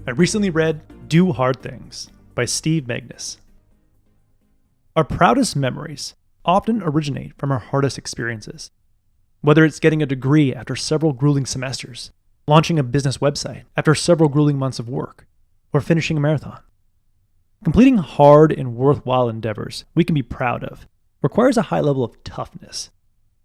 I recently read Do Hard Things by Steve Magness. Our proudest memories often originate from our hardest experiences. Whether it's getting a degree after several grueling semesters, launching a business website after several grueling months of work, or finishing a marathon. Completing hard and worthwhile endeavors we can be proud of requires a high level of toughness.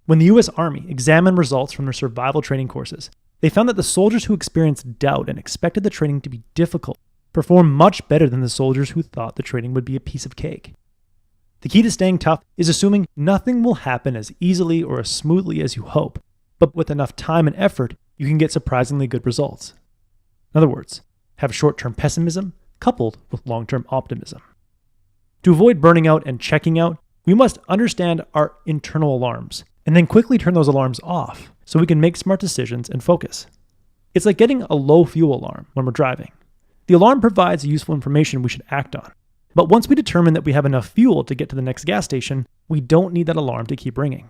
When the U.S. Army examined results from their survival training courses, they found that the soldiers who experienced doubt and expected the training to be difficult performed much better than the soldiers who thought the training would be a piece of cake. The key to staying tough is assuming nothing will happen as easily or as smoothly as you hope, but with enough time and effort, you can get surprisingly good results. In other words, have short-term pessimism coupled with long-term optimism. To avoid burning out and checking out, we must understand our internal alarms and then quickly turn those alarms off so we can make smart decisions and focus. It's like getting a low fuel alarm when we're driving. The alarm provides useful information we should act on. But once we determine that we have enough fuel to get to the next gas station, we don't need that alarm to keep ringing.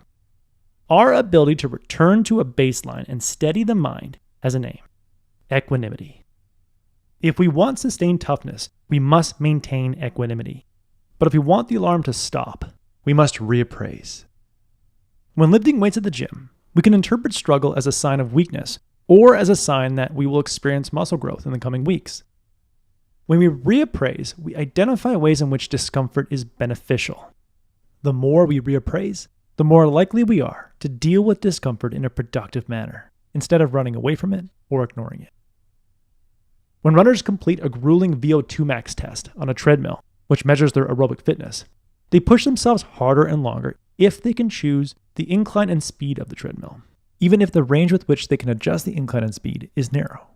Our ability to return to a baseline and steady the mind has a name: equanimity. If we want sustained toughness, we must maintain equanimity. But if we want the alarm to stop, we must reappraise. When lifting weights at the gym, we can interpret struggle as a sign of weakness or as a sign that we will experience muscle growth in the coming weeks. When we reappraise, we identify ways in which discomfort is beneficial. The more we reappraise, the more likely we are to deal with discomfort in a productive manner, instead of running away from it or ignoring it. When runners complete a grueling VO2 max test on a treadmill, which measures their aerobic fitness, they push themselves harder and longer if they can choose the incline and speed of the treadmill, even if the range with which they can adjust the incline and speed is narrow.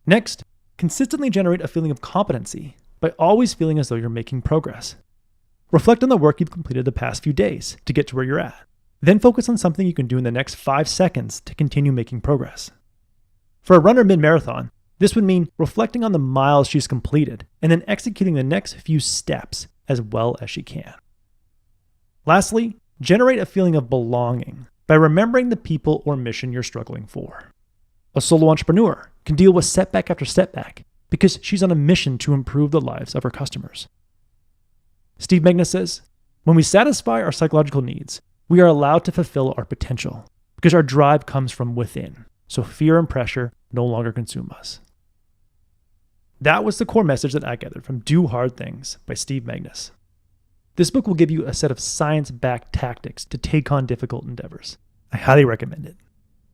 Next, consistently generate a feeling of competency by always feeling as though you're making progress. Reflect on the work you've completed the past few days to get to where you're at. Then focus on something you can do in the next 5 seconds to continue making progress. For a runner mid-marathon, this would mean reflecting on the miles she's completed and then executing the next few steps as well as she can. Lastly, generate a feeling of belonging by remembering the people or mission you're struggling for. A solo entrepreneur can deal with setback after setback because she's on a mission to improve the lives of her customers. Steve Magness says, when we satisfy our psychological needs, we are allowed to fulfill our potential because our drive comes from within, so fear and pressure no longer consume us. That was the core message that I gathered from Do Hard Things by Steve Magness. This book will give you a set of science-backed tactics to take on difficult endeavors. I highly recommend it.